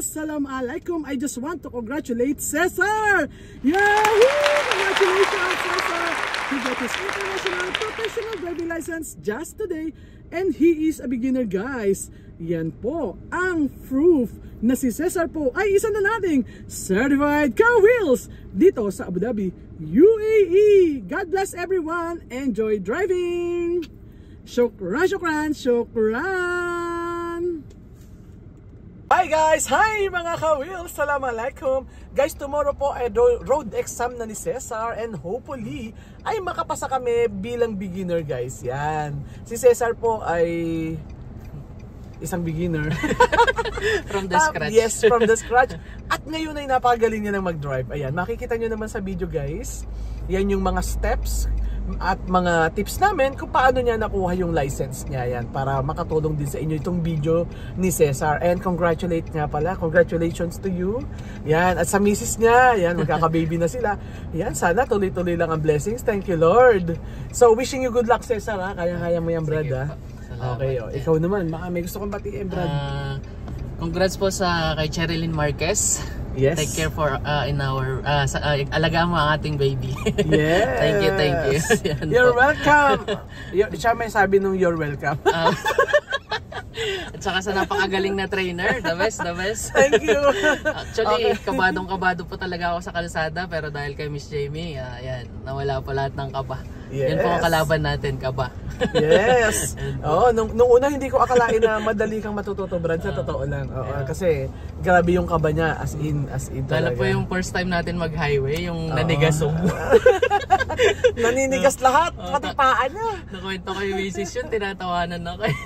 Assalamualaikum. I just want to congratulate Cesar. Yahoo! Congratulations, Cesar. He got his international professional driving license just today and he is a beginner, guys. Yan po ang proof na si Cesar po ay isa na nating certified car wheels dito sa Abu Dhabi, UAE. God bless everyone. Enjoy driving. Shukran, shukran, shukran. Hi guys! Hi mga ka-wheels! Assalamualaikum! Guys, tomorrow po ay road exam na ni Cesar and hopefully ay makapasa kami bilang beginner, guys. Yan. Si Cesar po ay isang beginner. From the scratch. Yes, from the scratch. At ngayon ay napakagaling niya ng mag-drive. Ayan, makikita nyo naman sa video, guys. Yan yung mga steps at mga tips namin kung paano niya nakuha yung license niya. Yan, para makatulong din sa inyo itong video ni Cesar. And congratulations to you. Yan, at sa misis niya, yan, magkaka-baby na sila. Yan, sana tuloy-tuloy lang ang blessings. Thank you, Lord. So, wishing you good luck, Cesar, ha? Kaya-kaya mo yan, Brad, ha? Okay, oh. Ikaw naman, baka may gusto kong batiin, Brad. Congrats po sa kay Cherilyn Marquez. Yes. Take care for in our alagaan mo ang ating baby. Yes. Thank you. You're welcome. Siya may sabi nung you're welcome. At saka sa napakagaling na trainer, the best. Thank you. Actually, kabadong-kabado po talaga ako sa kalsada, pero dahil kay Miss Jamie, ayan, nawala po lahat ng kaba. Yes. Yan po ang kalaban natin, kaba. Yes. Oo, nung una hindi ko akalain na madali kang matututo, Brad, sa totoo lang. Oo, kasi grabe yung kaba niya, as in Lalo talaga. po yung first time natin mag-highway, yung nanigasog. Naninigas lahat, pati paa niya. Nakwento ko yung misis yun, tinatawanan na kayo.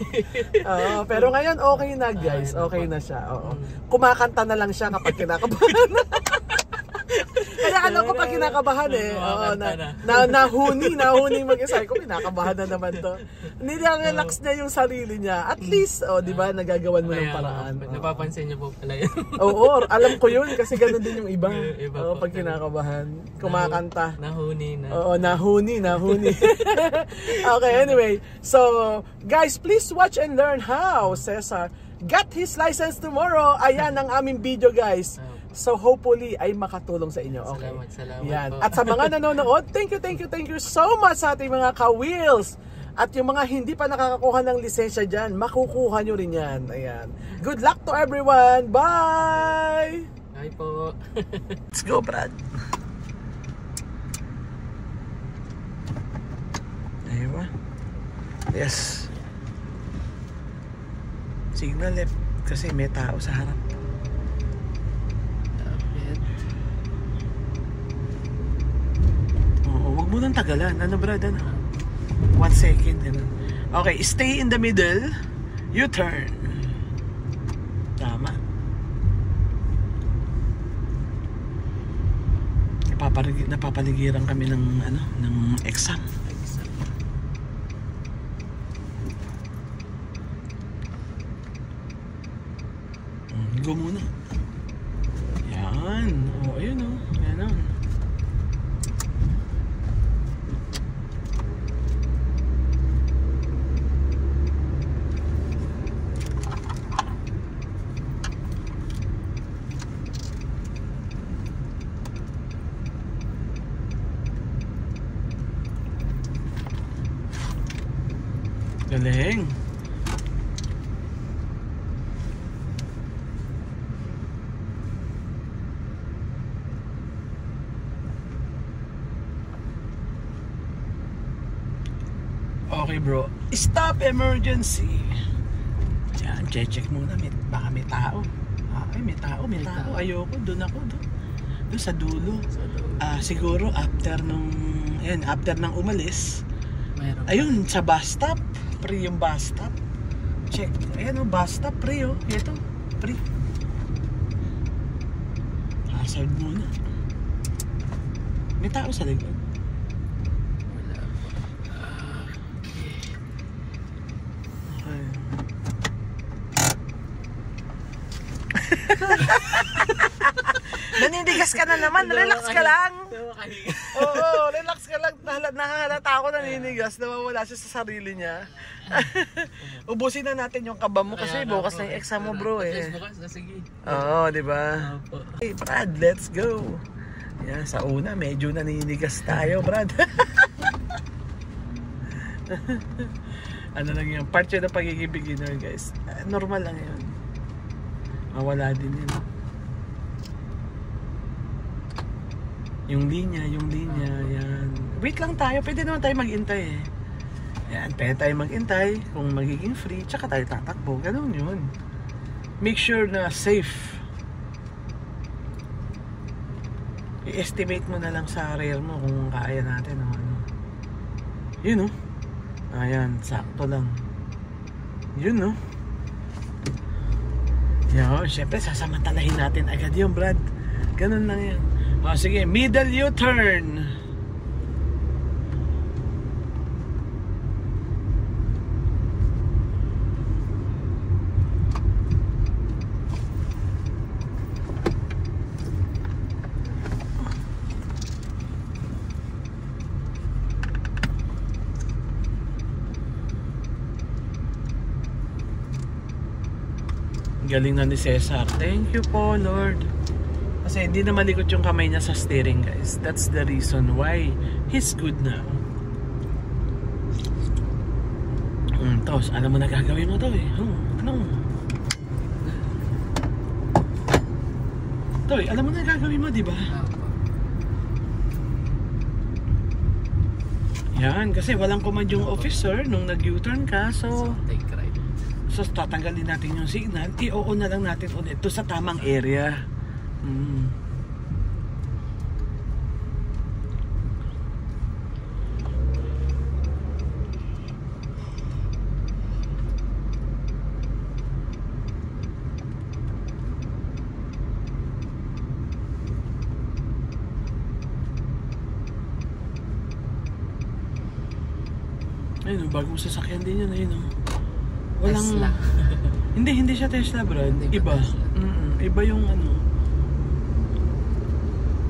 Oo, pero ngayon okay na, guys. Okay na siya. Oo. Kumakanta na lang siya kapag kinakabahan. Kaya alam ko pag kinakabahan nahuni mag-isa ko, kinakabahan na naman to. Nirelax niya yung sarili niya. At least, di ba, nagagawan mo ng paraan. Napapansin niyo po pala yun. Oo, alam ko yun kasi ganun din yung iba. Oo, pag kinakabahan, kumakanta. Nahuni na. Oo, nahuni. Okay, anyway. So, guys, please watch and learn how Cesar got his license tomorrow. Ayan ang aming video, guys. So hopefully ay makatulong sa inyo. Okay. Salamat yan. po. At sa mga nanonood, thank you so much sa ating mga ka-wheels. At yung mga hindi pa nakakakuha ng lisensya dyan, makukuha nyo rin yan. Ayan. Good luck to everyone. Bye! Bye po. Let's go, Brad. Ayun. Yes. Signal left kasi may tao sa harap. Huwag mo nang tagalan. Ano, Brad? 1 second. Okay, stay in the middle. U-turn. Tama. Napapaligiran kami ng exam. Go muna. Yan. Ayun o. Yan o. Galing. Okay, bro. Stop emergency. Diyan, check muna. Baka may tao. Ay, may tao. Ayoko. Doon sa dulo. Siguro after nang umalis. Mayroon. Ayun, sa bus stop. Pre yung bus stop. Check. Ayan o, bus stop. Pre o. Ito. Pre. Hazard muna. May tao sa likod. Wala po. Okay. Naninigas ka na naman. Relax ka lang. makahinga. Oo, relax ka lang. Nahalata ako naninigas. Nawawala siya sa sarili niya. Ubusin na natin yung kaba mo kasi bukas na yung exam mo, bro eh. Bukas na, sige. Oo, di ba? Hey, Brad, let's go. Yan, sa una, medyo naninigas tayo, Brad. Ano lang yan, part yun ng pagiging beginner, guys. Normal lang yun. Mawala din yun. Yung linya, yan. Wait lang tayo, pwede naman tayo mag-intay eh. Yan, pwede tayo mag-intay kung magiging free, tsaka tayo tatakbo. Ganun yun. Make sure na safe. I-estimate mo na lang sa rear mo kung kaya natin o ano. Yun o. Ayan, sakto lang. Yun o. Yan, syempre sasamantalahin natin agad yun, Brad. Ganun lang yan. O, sige, middle U-turn. Galing na ni Cesar. Thank you po, Lord. Kasi hindi na malikot yung kamay niya sa steering, guys. That's the reason why he's good now. Tos, alam mo na gagawin mo to eh. Ano? Toy, alam mo na gagawin mo, di ba? Yan, kasi walang command yung officer nung nag-U-turn ka, so take right. So tatanggalin natin yung signal, i-on na lang natin ulit ito sa tamang area. Ayun, bagong sasakyan din yun, ayun. Walang Tesla. hindi siya Tesla, bro. Iba. Iba yung ano.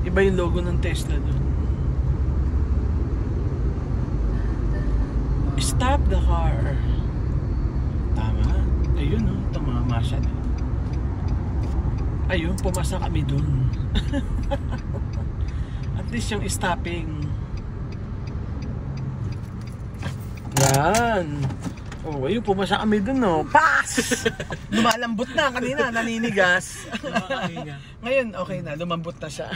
Iba yung logo ng Tesla doon. Stop the car. Tama. Ayun, oh, tumama siya. Ayun, pumasa kami doon. At least yung stopping. Yan. Oh, ayun, pumasa kami dun, no. Pass! Lumalambot na kanina, naninigas. Ngayon, okay na, lumambot na siya.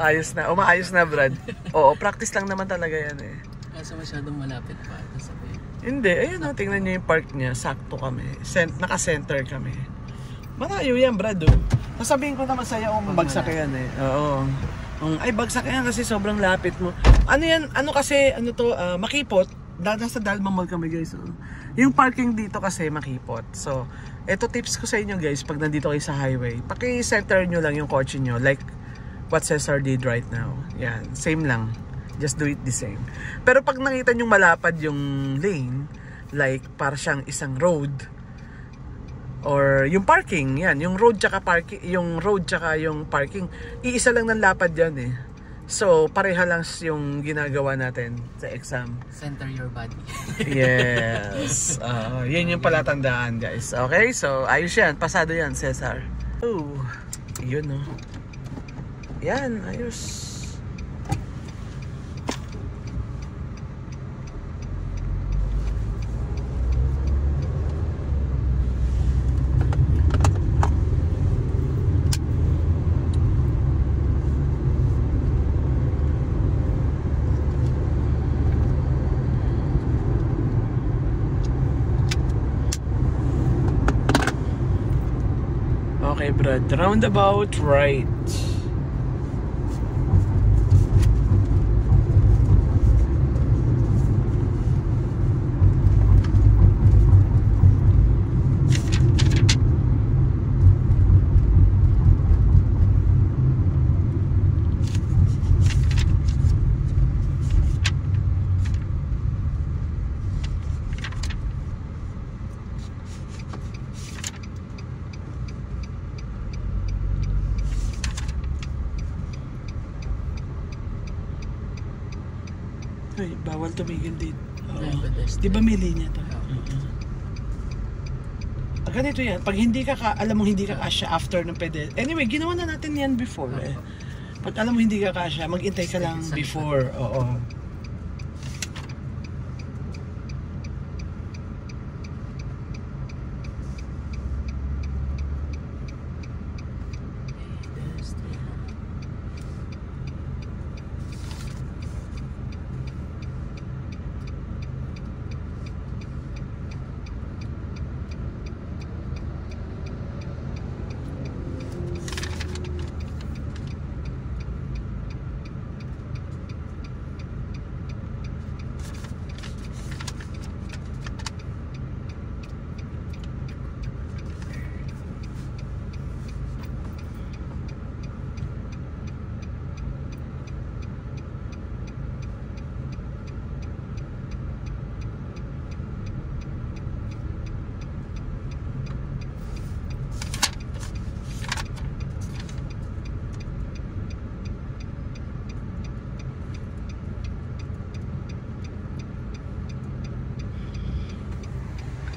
Ayos na, umaayos na, Brad. Oo, practice lang naman talaga yan eh. Kaso masyadong malapit pa. Hindi, ayun, no, tingnan nyo yung park niya. Sakto kami. Naka-center kami. Malayo yan, Brad, oh. Sasabihin ko naman sa'yo kung bagsak yan eh. Oo. Ay, bagsak yan kasi sobrang lapit mo. Ano yan, ano kasi, ano to, makipot. Nasa Dalma Mall kami, guys. So, yung parking dito kasi makipot. So, eto tips ko sa inyo, guys, pag nandito kayo sa highway, paki-center nyo lang yung kotse nyo like what Cesar did right now. Yan, same lang. Just do it the same. Pero pag nakita nyo malapad yung lane, like para siyang isang road, or yung parking, yan, yung road tsaka yung parking, iisa lang ng lapad yan eh. So, pareha lang yung ginagawa natin sa exam. Center your body. Yes. Yun yung palatandaan, guys. Okay? So, ayos yan. Pasado yan, Cesar. Oh, yun, no. Yan, ayos. Okay, Brad. Roundabout right. to eh. Bawal tumigil dito. May pedestrian. Di ba may linya to? Ganito yan. Pag hindi ka, alam mo hindi ka kasya after ng pedestrian. Anyway, ginawa na natin yan before eh. Pag alam mo hindi ka kasya, mag-intay ka lang before. Oo.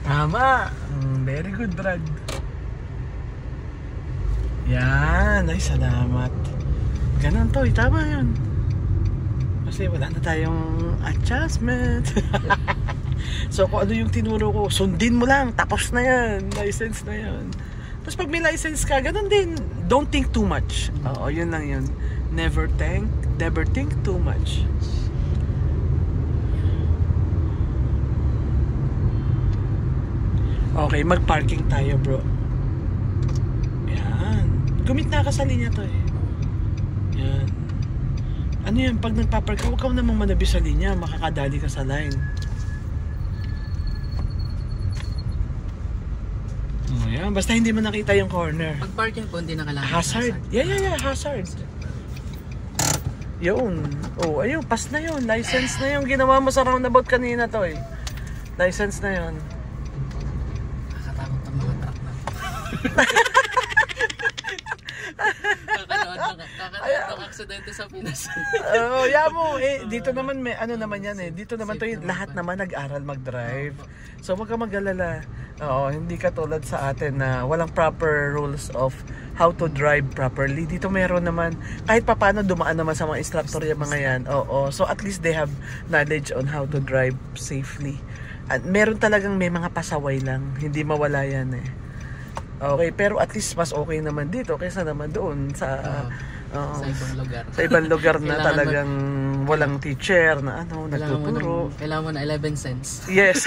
Tama. Very good, Brad. Yan. Ay, salamat. Ganun to. Tama yun. Kasi wala na tayong adjustment. So, kung ano yung tinuro ko, sundin mo lang. Tapos na yan. License na yan. Tapos pag may license ka, ganun din. Don't think too much. Oo, yun lang yun. Never think too much. Okay, mag-parking tayo, bro. Yan. Gumit na ka sa linya to eh. Yan. Ano yan, pag nagpapark ka, huwag ka namang manabi sa linya, makakadali ka sa line. Oh, yan. Basta hindi mo nakita yung corner. Pag parking po, hindi na kailangan. Hazard. Yeah, hazard. Yun. Oh, ayun, pass na yun. License na yung ginawa mo sa roundabout kanina to eh. License na yun. Kakanood ng aksidente sa Pinas. Yeah mo dito naman may ano naman yan eh. Dito naman to yung lahat naman nag-aral mag-drive. So wag ka mag-alala. Oo, hindi katulad sa atin na walang proper rules of how to drive properly. Dito meron naman kahit papaano dumaan naman sa mga instructor yung mga yan. Oo, so at least they have knowledge on how to drive safely. At meron talagang may mga pasaway lang. Hindi mawala yan eh. Okay, pero at least mas okay naman dito kaysa naman doon sa ibang lugar. Sa ibang lugar na talagang walang teacher na nagtuturo. Kailangan mo na 11 cents. Yes.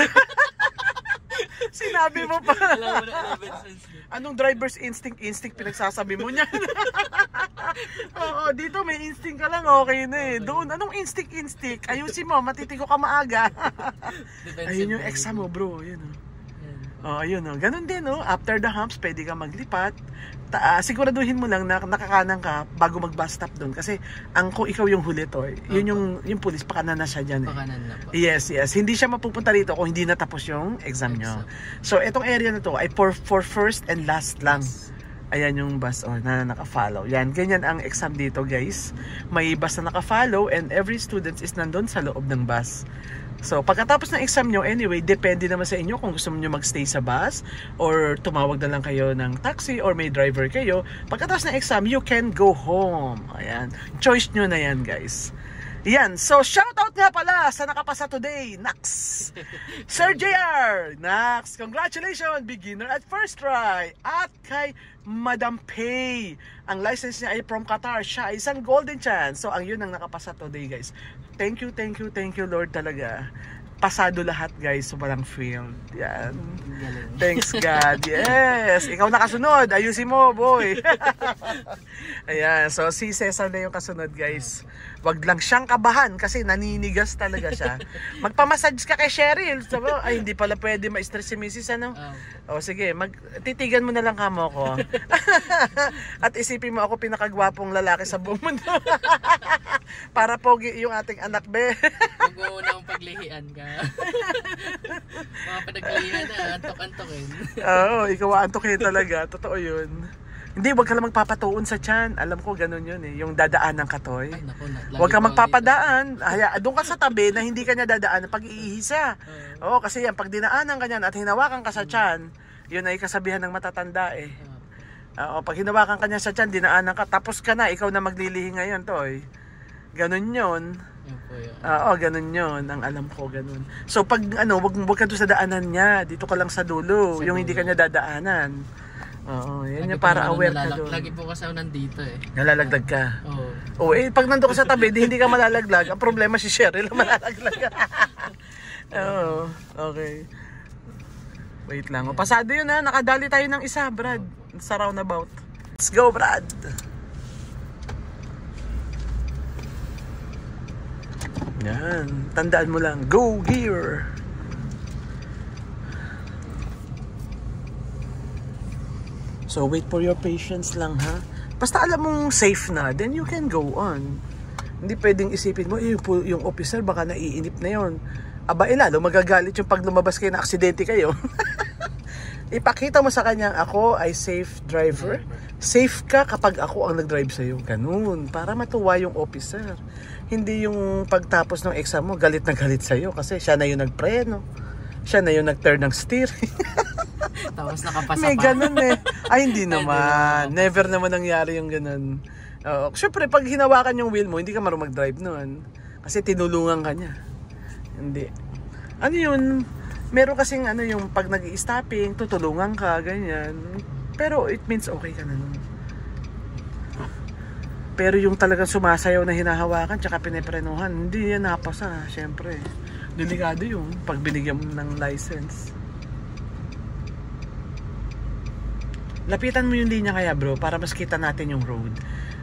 Sinabi mo pa. Kailangan mo na 11 cents. Anong driver's instinct pinagsasabi mo niyan? Oo, dito may instinct ka lang, okay na eh. Doon, anong instinct? Ayusin mo, matitigo ka maaga. Ayun yung exam mo, bro. Ayun ayun ganun din after the humps pwede ka maglipat. Siguraduhin mo lang na nakakanan ka bago mag-bus stop doon kasi kung ikaw yung huli to, yun yung police pakanan na siya diyan eh. Pakanan na po. Yes, hindi siya mapupunta rito kung hindi natapos yung exam nyo. So etong area na to ay for first and last lang. Ayan yung bus na naka-follow. Yan, ganyan ang exam dito, guys. May bus na naka-follow and every student is nandun sa loob ng bus. So, pagkatapos ng exam nyo, anyway, depende naman sa inyo kung gusto nyo magstay sa bus or tumawag na lang kayo ng taxi or may driver kayo. Pagkatapos ng exam, you can go home. Ayan. Choice nyo na yan, guys. Yan. So, shoutout nga pala sa nakapasa today, Nax. Sir JR. Nax, congratulations. Beginner at first try. At kay Madam Pay. Ang license niya ay from Qatar. Siya ay isang golden chance. So, ang yun ang nakapasa today, guys. Thank you, Lord talaga. Pasado lahat, guys. So, walang failed. Yan. Thanks, God. Yes. Ikaw nakasunod. Ayusin mo, boy. Ayan. So, si Cesar na yung kasunod, guys. Wag lang siyang kabahan kasi naninigas talaga siya. Magpamassage ka kay Cheryl. Sabi, ay, hindi pala pwede ma-stress si Mrs. Ano? O, sige. Titigan mo na lang kamo ko. At isipin mo ako pinakagwapong lalaki sa buong mundo. Para pogi yung ating anak, be. Huwag mo unang paglihian ka. Mga panaglihian na, antok-antokin. Oo, ikaw antokin talaga. Totoo yun. Hindi, wag ka lang magpapatuon sa tiyan. Alam ko, ganun yun eh. Yung dadaanan ka, Toy. Ay, naku, Huwag ka magpapadaan. Doon ka sa tabi na hindi ka niya dadaanan pag iihisa. Oo, kasi yan, pag dinaanan ka niyan at hinawakan ka sa tiyan, yun ay kasabihan ng matatanda eh. Oo, pag hinawakan ka niya sa tiyan, dinaanan ka, tapos ka na, ikaw na maglilihi ngayon, Toy. Ganun yun. Oo, ganun yun. Ang alam ko, ganun. So, pag wag ka doon sa daanan niya, dito ka lang sa dulo, yung hindi ka niya dadaanan. Oo, yan yung para aware ka doon. Lagi po kasi ako nandito eh. Nalalagdag ka? Oo. Pag nandun ka sa tabi, hindi ka malalaglag. Ang problema si Cheryl, malalaglag. Oo, okay. Wait lang. Pasado yun ha, nakadali tayo ng isa, Brad. Sa roundabout. Let's go, Brad! Yan, tandaan mo lang, go gear! So wait for your patience lang ha. Basta alam mong safe na, then you can go on. Hindi pwedeng isipin mo, yung officer baka naiinip na yon. Aba, lalo magagalit yung pag lumabas kayo na aksidente kayo. Ipakita mo sa kanya, ako ay safe driver. Safe ka kapag ako ang nag-drive sa'yo. Ganun, para matuwa yung officer. Hindi yung pagtapos ng exam mo, galit na galit sa'yo kasi siya na yung nagpreno. Siya na yung nag-turn ng steering. Tapos nakapasa May pa. ganun eh. Ay, hindi naman. Never naman nangyari yung ganun. Siyempre, pag hinawakan yung wheel mo, hindi ka marunong mag-drive nun. Kasi tinulungan ka niya. Hindi. Ano yun? Meron kasing yung pag nag-i-stopping, tutulungan ka, ganyan. Pero it means okay ka na nun. Pero yung talagang sumasayaw na hinahawakan, tsaka pineprenuhan, hindi yan napasa, siyempre. Delikado yung pag binigyan mo ng license. Lapitan mo yung linya kaya bro, para mas kita natin yung road.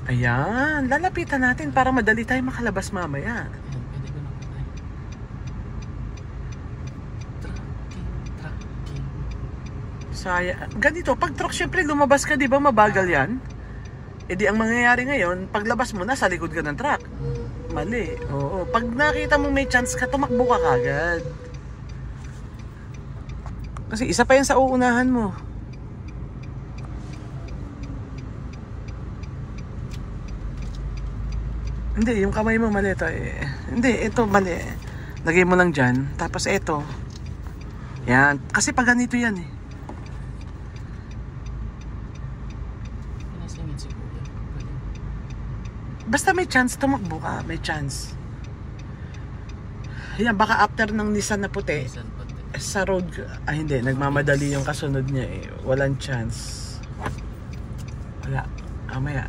Ayan, lalapitan natin para madali tayo makalabas mamaya. Pwede ko na tracking. Ganito, pag truck syempre lumabas ka, di ba mabagal yan? E di ang mangyayari ngayon, paglabas mo, nasa likod ka ng truck. Mali. Oo. Pag nakita mo may chance ka, tumakbo ka kagad. Kasi isa pa yan sa uunahan mo. Hindi, yung kamay mo mali ito eh. Hindi, ito mali. Lagay mo lang dyan. Tapos ito. Yan. Kasi pag ganito yan eh. Basta may chance, tumakbo ka. May chance. Yan, baka after ng Nissan na puti, sa road, hindi, nagmamadali yung kasunod niya eh. Walang chance. Wala. Amaya.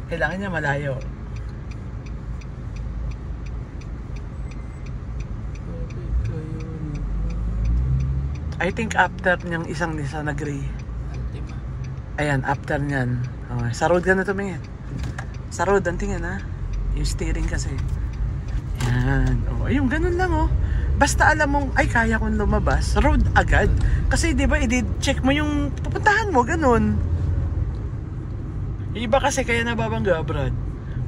Kailangan niya malayo. I think after niyang isang Nissan na gray. Ayan, after niyan. Okay. Sa road ka na tumingin. Sa road, ang tingin ha. Yung steering kasi. Yan. O, ayun, ganun lang oh. Basta alam mong, ay kaya kong lumabas. Road agad. Kasi di ba, i-check mo yung pupuntahan mo, ganun. Iba kasi kaya nababangga, Brad.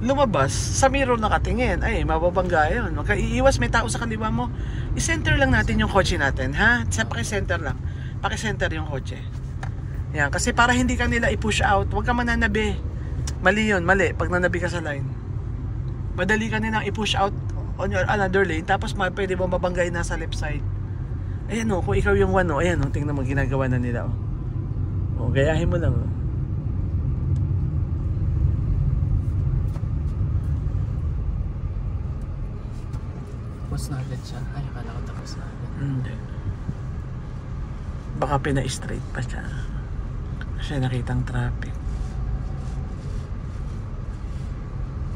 Lumabas, sa mirror nakatingin. Ay, mababangga yun. Magkaiiwas, may tao sa kaliwa mo. I-center lang natin yung kotse natin, ha? Sa paki-center lang. Paki-center yung kotse. Yan, kasi para hindi ka nila i-push out, huwag ka mananabi. Mali yun, mali. Pag nanabi ka sa line. Madali ka nilang i-push out on your another lane, tapos pwede mo mabanggay na sa left side. Ayan o, kung ikaw yung one o, ayan o, tingnan mo, ginagawa na nila o. O, gayahin mo lang o. Tapos na agad siya. Ay, akala ko tapos na agad. Hindi. Baka pina-straight pa siya. Kasi nakitang traffic.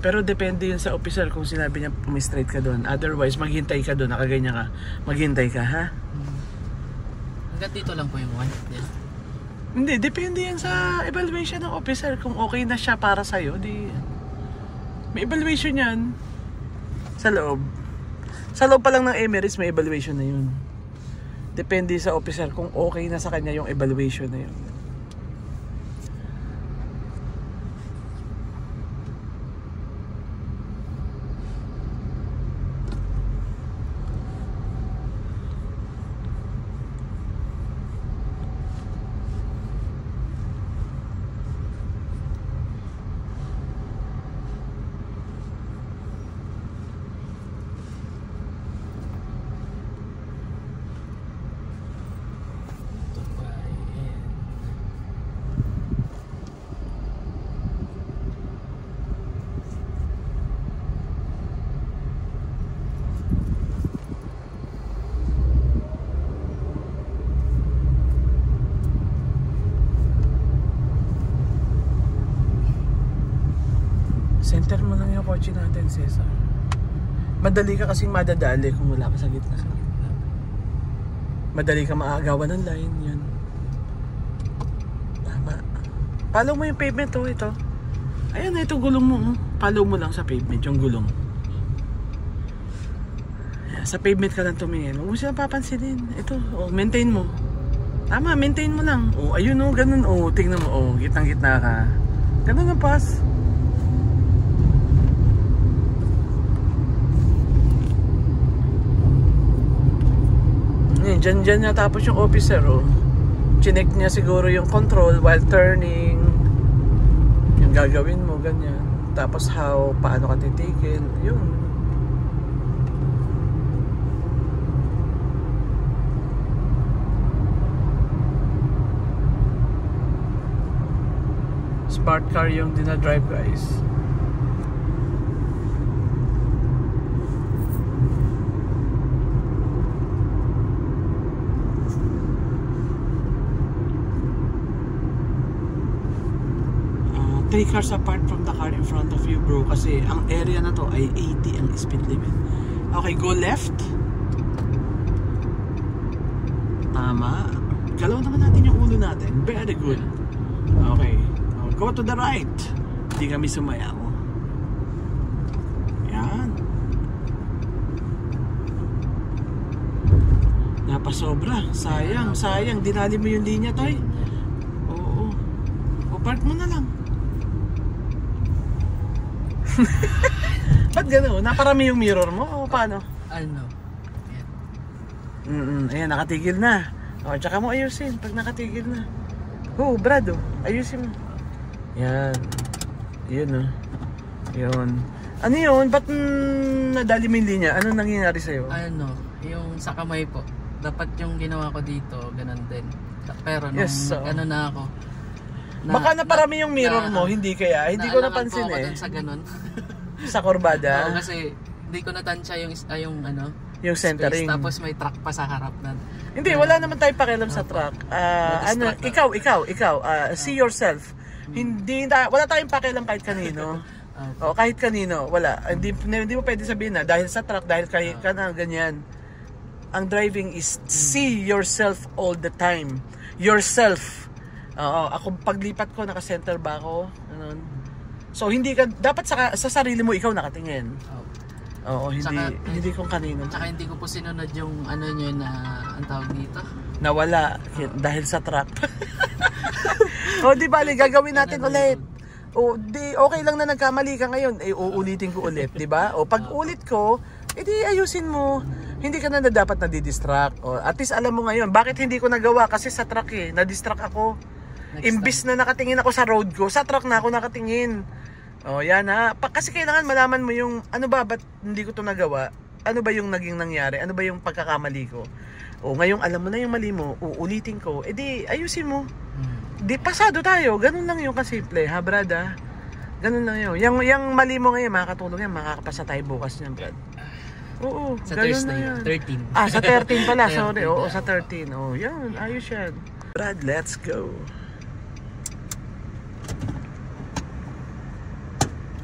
Pero depende yun sa officer kung sinabi niya pumi-straight ka doon. Otherwise, maghintay ka doon, nakaganyan ka. Maghintay ka, ha? Hanggang dito lang po yung one. Hindi, depende yan sa evaluation ng officer. Kung okay na siya para sa'yo, di... May evaluation yan. Sa loob. Sa loob pa lang ng Emirates, may evaluation na yun. Depende sa officer kung okay na sa kanya yung evaluation na yun. Center mo lang yung kotse natin, Cesar. Madali ka kasing madadali kung wala ka sa gitna. Madali ka maagawan ng line, yun. Tama. Follow mo yung pavement, oh, ito. Ayan na, itong gulong mo. Oh. Follow mo lang sa pavement, yung gulong. Ayan, sa pavement ka lang tumingin. Huwag mo silang papansinin. Ito, oh, maintain mo. Tama, maintain mo lang. Oh, ayun, oh, ganun. Oh, tingnan mo. Oh, gitnang-gitna ka. Ganun ang pass. Diyan natapos yung officer, oh. Chinek niya siguro yung control while turning. Yung gagawin mo, ganyan. Tapos paano ka titigil, yun. Smart car yung dinadrive, guys. Three cars apart from the car in front of you, bro, kasi ang area na to ay 80 ang speed limit. Okay, go left. Tama. Galaw naman natin yung ulo natin. Very good. Okay, go to the right. Hindi kami sumayaw. Yan. Napasobra. Sayang. Dinali mo yung linya, Toy. Oo. O, park mo na lang. Ba't gano'n? Naparami yung mirror mo o paano? Ano? Ayan, nakatigil na. O, tsaka mo ayusin pag nakatigil na. Oh, Brad, oh. Ayusin mo. Yan. Yun, oh. Yun. Ano yun? Ba't nadali mo yung linya? Ano nangyayari sa'yo? Ano? Yung sa kamay po. Dapat yung ginawa ko dito, ganun din. Pero nung ano na ako, baka naparami yung mirror mo, hindi kaya? Hindi ko napansin eh. Sa ganun. Sa kurbada? Oo, kasi hindi ko natansya yung ano, yung centering. Space, tapos may truck pa sa harap na. Hindi, wala naman tayong pakialam sa truck. Ikaw, see yourself. Wala tayong pakialam kahit kanino. O kahit kanino, wala. Hindi mo pwede sabihin na dahil sa truck, dahil kahit ka na ganyan. Ang driving is see yourself all the time. Yourself. Ako paglipat ko, naka-center ba ako? Ano? So hindi ka dapat sa sarili mo ikaw nakatingin. Oo, hindi kung kanino. Tsaka hindi ko po sinunod yung ano niyo na ang tawag dito. Nawala dahil sa truck. Di bali gagawin natin ulit. Okay lang na nagkamali ka ngayon, uulitin ko ulit, di ba? Pag ulit ko, edi ayusin mo. Hindi ka na dapat nadidistract. At least alam mo ngayon, bakit hindi ko nagawa? Kasi sa truck na-distract ako. Imbis na nakatingin ako sa road ko, sa truck na ako nakatingin. Yan ha. Kasi kailangan malaman mo yung, ano ba, ba't hindi ko to nagawa? Ano ba yung naging nangyari? Ano ba yung pagkakamali ko? Ngayong alam mo na yung mali mo, uulitin ko, edi ayusin mo. Di pasado tayo. Ganun lang yung kasimple, ha Brad ha? Ganun lang yun. Yung mali mo ngayon, makakatulong yan, makakapasa tayo bukas niyan, Brad. Oo, sa ganun Thursday, na yan. 13. Sa 13 pala, sorry. Sa 13. Yan, ayos yan. Brad, let's go.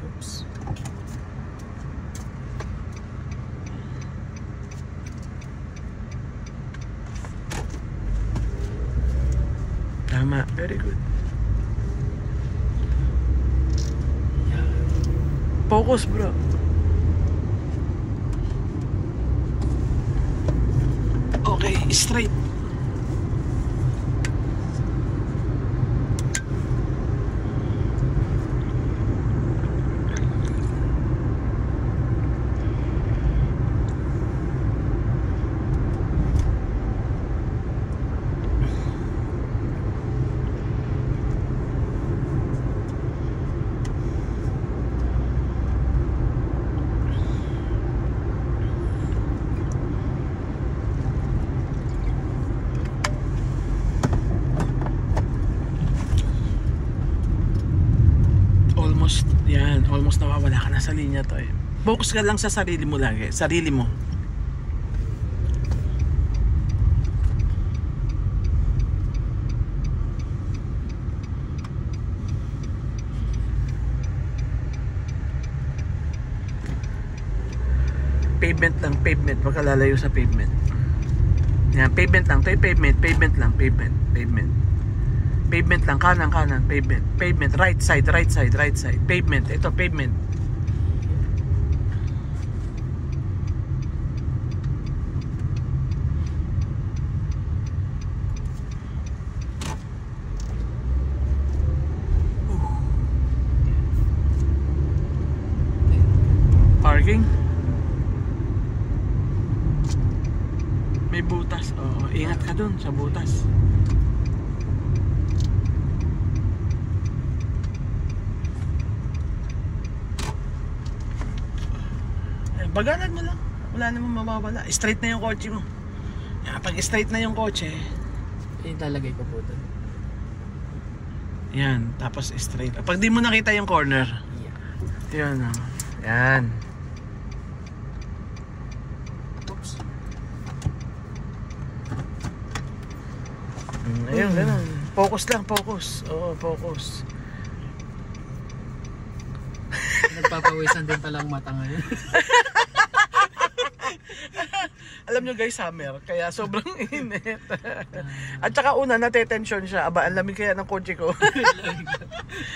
Oops. Tama, very good. Focus, bro. Okay, straight. Almost nawawala ka na sa linya to eh. Focus ka lang sa sarili mo lagi. Sarili mo. pavement lang, pavement. Huwag ka lalayo sa pavement. Yan, pavement lang. Ito yung pavement, pavement lang, pavement, pavement. Pavement lang, kanan, kanan, pavement. Pavement, right side, right side, right side. Pavement, ito, pavement. Parking. May butas. Oo, ingat ka dun sa butas. Bagalan mo lang. Wala namang mawawala. Straight na yung kotse mo. Pag straight na yung kotse, Ilalagay ko po doon. yan, tapos straight. Pag di mo nakita yung corner, Yeah. yan. Yan. Oops. Ayun, ganun. Focus lang, focus. Oo, focus. Nagpapawisan din pala ang mata ngayon. Alam nyo guys, summer, kaya sobrang init. At saka una, natetensyon siya. Aba, ang lamig kaya ng kotse ko.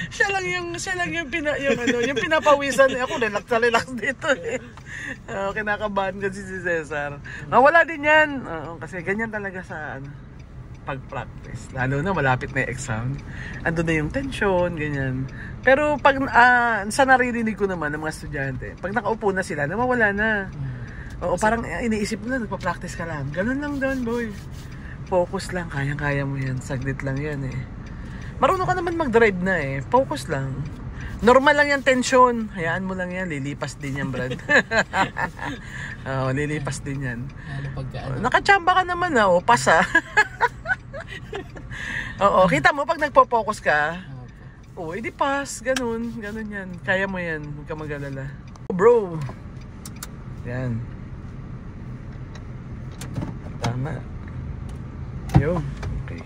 siya lang yung pinapawisan. Ako, relax dito eh. Kinakabahan kasi si Cesar. Wala din yan. Kasi ganyan talaga sa pag-practice. Lalo na malapit na yung exam. Ando na yung tension, ganyan. Pero pag sa naririnig ko naman ng mga estudyante, pag nakaupo na sila, nawawala na. Oo, parang iniisip mo na, nagpa-practice ka lang. Ganun lang doon, boy. Focus lang, kayang-kaya mo yan. Saglit lang yan eh. Marunong ka naman mag-drive na eh. Focus lang. Normal lang yan, tension. Hayaan mo lang yan, lilipas din yan, Brad. Oo, lilipas din yan. Nakachamba ka naman na, pasa. Oo, kita mo pag nagpo-focus ka, edi pass, ganun yan. Kaya mo yan, huwag ka mag-alala. Bro. Yan. Tama. Yun. Okay.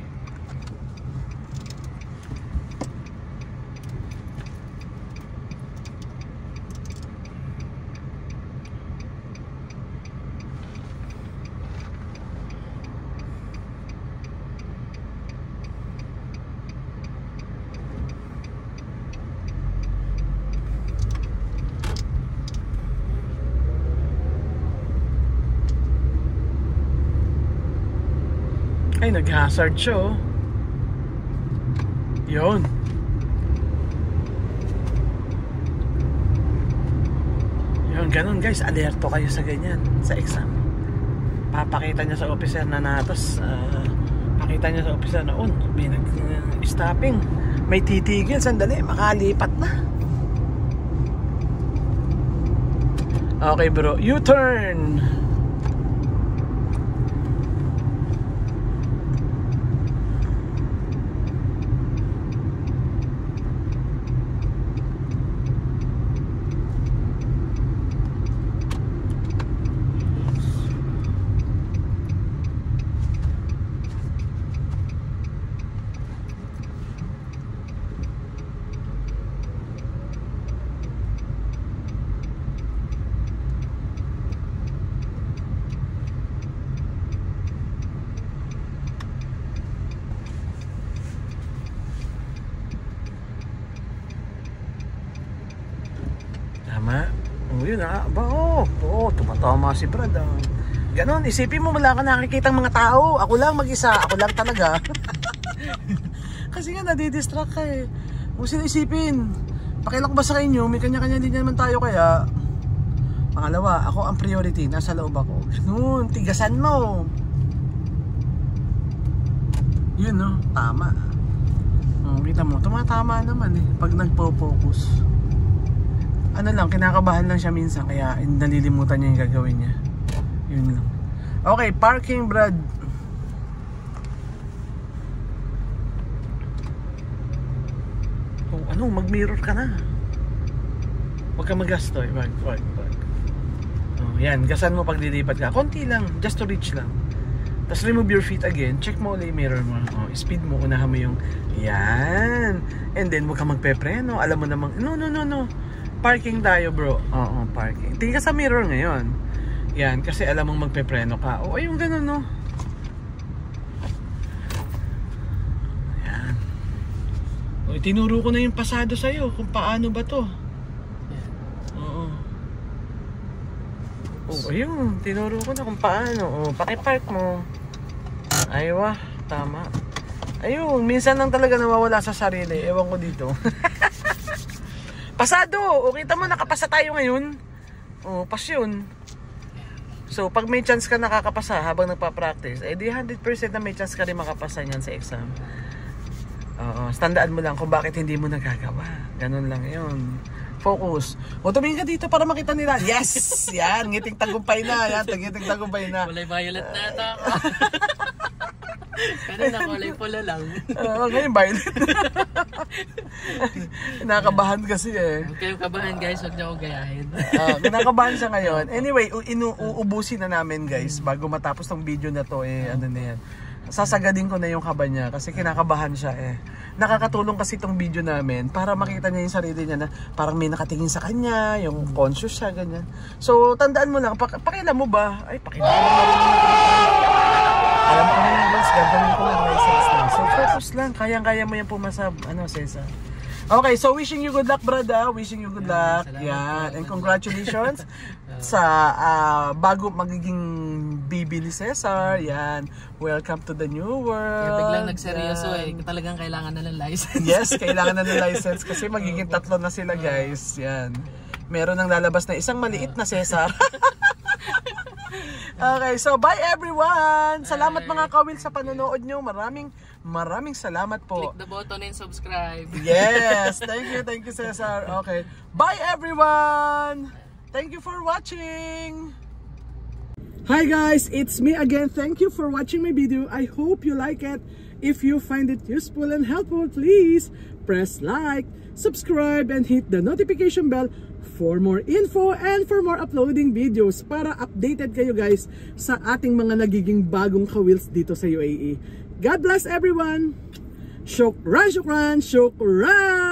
Ay, nag-hazard siya oh. Yun. Yun, ganun guys. Alerto kayo sa ganyan, sa exam. Papakita niya sa officer na natos. Pakita niya sa officer na may nag-stopping. May titigil, sandali, makalipat na. Okay bro, U-turn. Tama. Yun tumatama si Brad. Ganon, isipin mo wala ka nakikitang mga tao. Ako lang mag-isa, ako lang talaga. Kasi nga nadidistract ka eh. Kung sino isipin, pakilak ba sa inyo, may kanya-kanya din naman tayo kaya. Pangalawa, ako ang priority, nasa loob ako. Ganon, tigasan mo. Yun no, tama. Kita mo, tumatama naman eh, pag nagpo-focus. Ano lang, kinakabahan lang siya minsan kaya nalilimutan niya yung gagawin niya. Yun lang. Okay, parking Brad. Mag-mirror ka na. Huwag ka magastoy. Wag. Yan, gasan mo pag lilipat ka. Konti lang, just to reach lang. Tapos remove your feet again. Check mo ulit yung mirror mo. Speed mo, unahan mo yung yan. And then, huwag ka magpepreno. Alam mo namang, no. Parking tayo bro. Oo, parking. Tingin ka sa mirror ngayon. Yan, kasi alam mong magpepreno ka. O, ayun ganun, no? Yan. O, tinuro ko na yung pasado sa'yo kung paano ba to. Yan. Oo. O, ayun. Tinuro ko na kung paano. O, pakipark mo. Aywa, tama. Ayun, minsan lang talaga nawawala sa sarili. Ewan ko dito. Pasado! O, kita mo, nakapasa tayo ngayon. O, pas yun. So, pag may chance ka nakakapasa habang nagpa-practice, eh di 100% na may chance ka rin makapasa niyan sa exam. Oo, tandaan mo lang kung bakit hindi mo nagagawa. Ganun lang yun. Focus. O, tumingin ka dito para makita nila. Yes! Yan, ngiting tagumpay na. Yan, ngiting tagumpay na. Kulay violet na ito. Kanina kulay pula lang. Ngayon violet. Nakakabahan kasi eh. Huwag kayong kabahan guys, huwag niyo ako gayahin. Kinakabahan siya ngayon. Anyway, uubusin na namin guys bago matapos tong video na to eh, ano na yan. Sasagadin ko na yung kaba niya kasi kinakabahan siya eh. Nakakatulong kasi itong video namin para makita niya yung sarili niya na parang may nakatingin sa kanya, yung conscious siya, ganyan. So, tandaan mo lang, pakialam mo ba? Ay, pakialam mo alam ko na yung rules, gagawin ko lang license na. So, focus lang, kayang-kaya mo yung pumasa, Cesar. Okay, so wishing you good luck, brother. Wishing you good luck. Yan. And congratulations sa bago magiging baby ni Cesar. Yan. Welcome to the new world. Kaya biglang nagseryoso eh. Talagang kailangan na ng license. Yes, kailangan na ng license kasi magiging 3 na sila, guys. Yan. Meron nang lalabas na isang maliit na Cesar. Okay, so bye everyone! Salamat mga kawil sa panonood nyo. Maraming salamat po. Click the button and subscribe. Yes, thank you Cesar. Okay, bye everyone! Thank you for watching! Hi guys, it's me again. Thank you for watching my video. I hope you like it. If you find it useful and helpful, please press like, subscribe, and hit the notification bell for more info and for more uploading videos para updated kayo guys sa ating mga nagiging bagong kawils dito sa UAE. God bless everyone! Shukran, shukran, shukran!